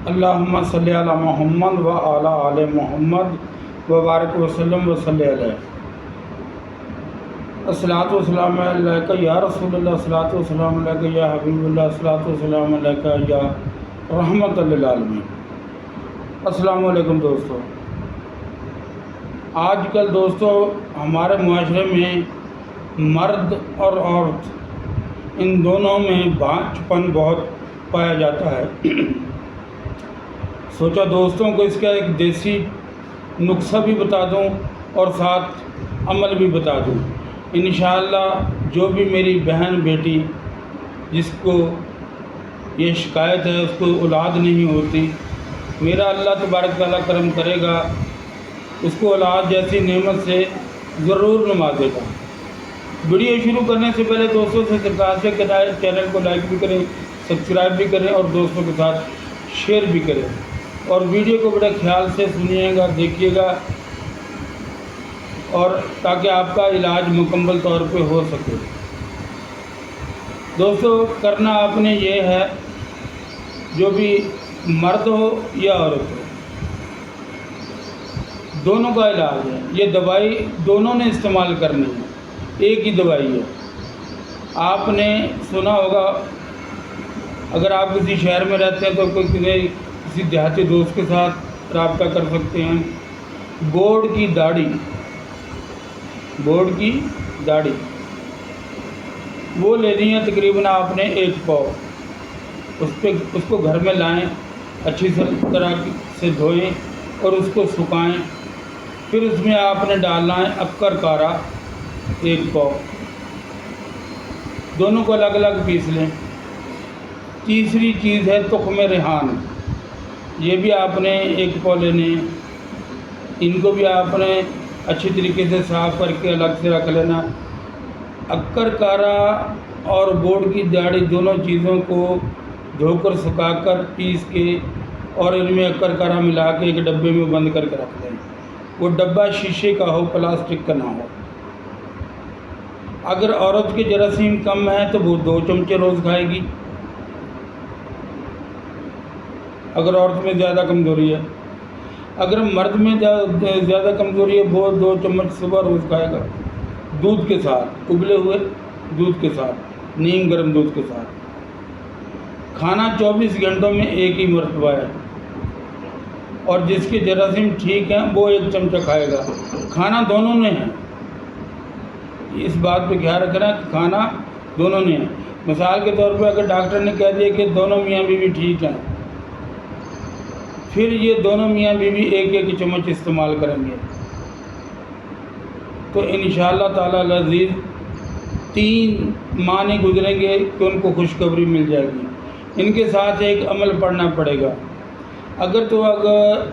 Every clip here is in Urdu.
اللہم صلی علی محمد و علی آل محمد وبارک وسلم وصلی علیہ۔ الصلاۃ والسلام علیکہ یا رسول اللہ، الصلاۃ والسلام علیکہ یا حبیب اللہ، الصلاۃ والسلام علیکہ یا رحمت للعالمین۔ السلام علیکم دوستو۔ آج کل دوستو ہمارے معاشرے میں مرد اور عورت ان دونوں میں بانجھپن بہت پایا جاتا ہے۔ سوچا دوستوں کو اس کا ایک دیسی نسخہ بھی بتا دوں اور ساتھ عمل بھی بتا دوں۔ انشاءاللہ جو بھی میری بہن بیٹی جس کو یہ شکایت ہے، اس کو اولاد نہیں ہوتی، میرا اللہ تبارک تعالیٰ کرم کرے گا، اس کو اولاد جیسی نعمت سے ضرور نوازے گا۔ ویڈیو شروع کرنے سے پہلے دوستوں سے درخواست ہے کہ چینل کو لائک بھی کریں، سبسکرائب بھی کریں اور دوستوں کے ساتھ شیئر بھی کریں، اور ویڈیو کو بڑے خیال سے سنیے گا، دیکھیے گا، اور تاکہ آپ کا علاج مکمل طور پہ ہو سکے۔ دوستو کرنا آپ نے یہ ہے، جو بھی مرد ہو یا عورت ہو، دونوں کا علاج ہے۔ یہ دوائی دونوں نے استعمال کرنی ہے، ایک ہی دوائی ہے۔ آپ نے سنا ہوگا، اگر آپ کسی شہر میں رہتے ہیں تو کسی دیہاتی دوست کے ساتھ رابطہ کر سکتے ہیں۔ گوڑ کی داڑھی وہ لینی ہے، تقریباً آپ نے 1 پاؤ۔ اس کو گھر میں لائیں، اچھی طرح سے دھوئیں اور اس کو سکھائیں۔ پھر اس میں آپ نے ڈالنا ہے عکر کارا 1 پاؤ، دونوں کو الگ الگ پیس لیں۔ تیسری چیز ہے تخم ریحان، یہ بھی آپ نے 1 پاؤ لینے ہیں۔ ان کو بھی آپ نے اچھی طریقے سے صاف کر کے الگ سے رکھ لینا۔ عکر کارا اور گوڑ کی داڑھی دونوں چیزوں کو دھو کر سکھا کر پیس کے اور ان میں عکر کارا ملا کے ایک ڈبے میں بند کر کے رکھ دیں۔ وہ ڈبہ شیشے کا ہو، پلاسٹک کا نہ ہو۔ اگر عورت کے جراثیم کم ہیں تو وہ 2 چمچے روز کھائے گی۔ اگر عورت میں زیادہ کمزوری ہے، اگر مرد میں زیادہ کمزوری ہے، وہ 2 چمچ صبح روز کھائے گا، دودھ کے ساتھ، ابلے ہوئے دودھ کے ساتھ، نیم گرم دودھ کے ساتھ۔ کھانا 24 گھنٹوں میں 1 ہی مرتبہ ہے، اور جس کے جراثیم ٹھیک ہیں وہ 1 چمچہ کھائے گا۔ کھانا دونوں نے ہے، اس بات پہ خیال رکھنا کہ کھانا دونوں نے ہے۔ مثال کے طور پہ اگر ڈاکٹر نے کہہ دیا کہ دونوں میاں بیوی ٹھیک ہیں، پھر یہ دونوں میاں بیوی 1 چمچ استعمال کریں گے تو انشاءاللہ تعالی العزیز 3 ماہ نہیں گزریں گے کہ ان کو خوشخبری مل جائے گی۔ ان کے ساتھ ایک عمل پڑھنا پڑے گا۔ اگر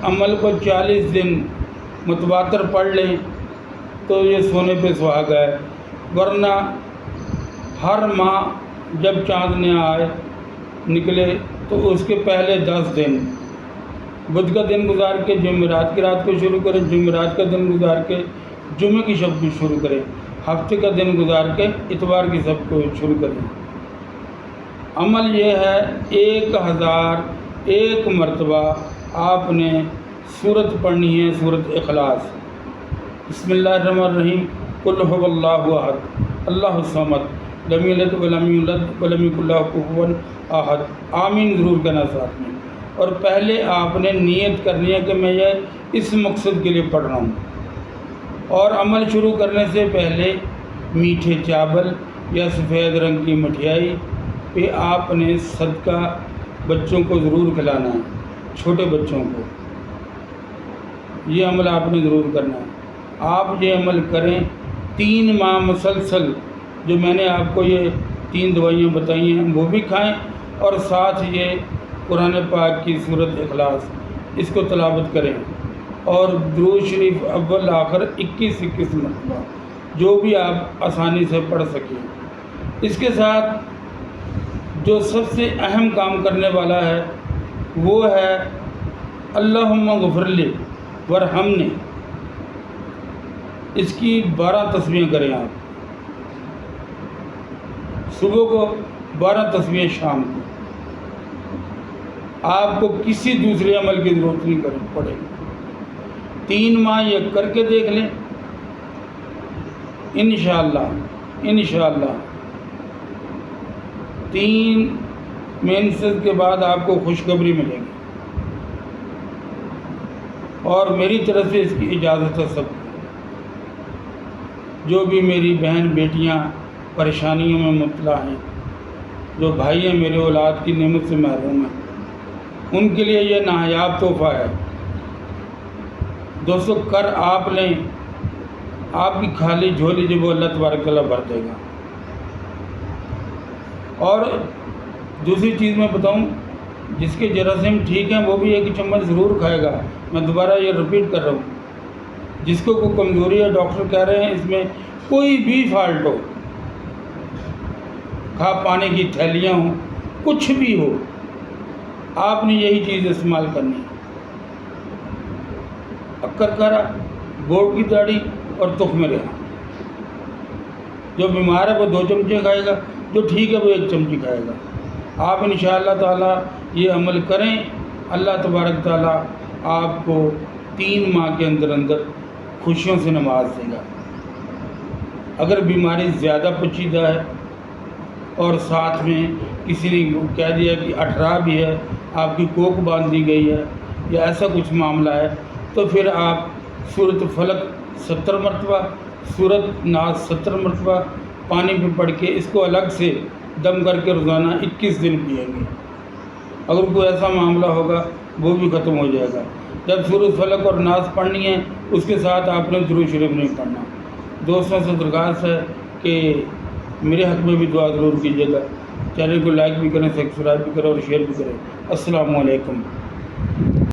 عمل کو 40 دن متواتر پڑھ لیں تو یہ سونے پہ سہاگا ہے، ورنہ ہر ماہ جب چاند نکلے تو اس کے پہلے 10 دن، بدھ کا دن گزار کے جمعرات کی رات کو شروع کریں، جمعرات کا دن گزار کے جمعے کی شب کو شروع کریں، ہفتے کا دن گزار کے اتوار کی شب کو شروع کریں۔ عمل یہ ہے، 1001 مرتبہ آپ نے سورت پڑھنی ہے، سورت اخلاص۔ بسم اللہ الرحمن الرحیم، قل هو اللہ احد اللہ الصمد لم یلد ولم یولد ولم یکن لہ کفوا احد، آمین ضرور کہنا ساتھ میں۔ اور پہلے آپ نے نیت کرنی ہے کہ میں یہ اس مقصد کے لیے پڑھ رہا ہوں۔ اور عمل شروع کرنے سے پہلے میٹھے چاول یا سفید رنگ کی مٹھائی پہ آپ نے صدقہ بچوں کو ضرور کھلانا ہے، چھوٹے بچوں کو۔ یہ عمل آپ نے ضرور کرنا ہے۔ آپ یہ عمل کریں 3 ماہ مسلسل، جو میں نے آپ کو یہ 3 دوائیاں بتائی ہیں وہ بھی کھائیں، اور ساتھ یہ قرآن پاک کی سورت اخلاص اس کو تلاوت کریں، اور درود شریف اول آخر 21 مرتبہ، جو بھی آپ آسانی سے پڑھ سکیں۔ اس کے ساتھ جو سب سے اہم کام کرنے والا ہے وہ ہے اللہم اغفر لی ورحمنی۔ اس کی 12 تسبیحیں کریں آپ، صبح کو 12 تسبیحیں، شام کو۔ آپ کو کسی دوسرے عمل کی ضرورت نہیں پڑے گی۔ 3 ماہ یہ کر کے دیکھ لیں، انشاءاللہ 3 مینسز کے بعد آپ کو خوشخبری ملے گی، اور میری طرف سے اس کی اجازت ہے سب کو۔ جو بھی میری بہن بیٹیاں پریشانیوں میں مبتلا ہیں، جو بھائی ہیں میرے اولاد کی نعمت سے محروم ہیں، ان کے لیے یہ نایاب تحفہ ہے۔ دوستو کر آپ لیں، آپ کی خالی جھولی جب وہ اللہ تبارک تعالیٰ بھر دے گا۔ اور دوسری چیز میں بتاؤں، جس کے جراثیم ٹھیک ہیں وہ بھی 1 چمچ ضرور کھائے گا۔ میں دوبارہ یہ رپیٹ کر رہا ہوں، جس کو کوئی کمزوری ہے ڈاکٹر کہہ رہے ہیں اس میں کوئی بھی فالٹ ہو، کھا پانے کی تھیلیاں ہوں، کچھ بھی ہو، آپ نے یہی چیز استعمال کرنی ہے۔ اکرکرا، گوڑ کی داڑھی اور تخم ریحان۔ جو بیمار ہے وہ 2 چمچے کھائے گا، جو ٹھیک ہے وہ 1 چمچی کھائے گا۔ آپ انشاءاللہ تعالیٰ یہ عمل کریں، اللہ تبارک تعالیٰ آپ کو 3 ماہ کے اندر خوشیوں سے نواز دے گا۔ اگر بیماری زیادہ پیچیدہ ہے اور ساتھ میں کسی نے کہہ دیا کہ 18 بھی ہے، آپ کی کوک باندھ دی گئی ہے یا ایسا کچھ معاملہ ہے، تو پھر آپ سورۃ فلق 70 مرتبہ، سورۃ ناس 70 مرتبہ پانی پہ پڑھ کے اس کو الگ سے دم کر کے روزانہ 21 دن پئیں گے۔ اگر کوئی ایسا معاملہ ہوگا وہ بھی ختم ہو جائے گا۔ جب سورۃ فلق اور ناس پڑھنی ہے اس کے ساتھ آپ نے درود شریف نہیں پڑھنا۔ دوستوں سے درخواست ہے کہ میرے حق میں بھی دعا ضرور کیجیے گا۔ چینل کو لائک بھی کریں، سبسکرائب بھی کریں اور شیئر بھی کریں۔ السلام علیکم۔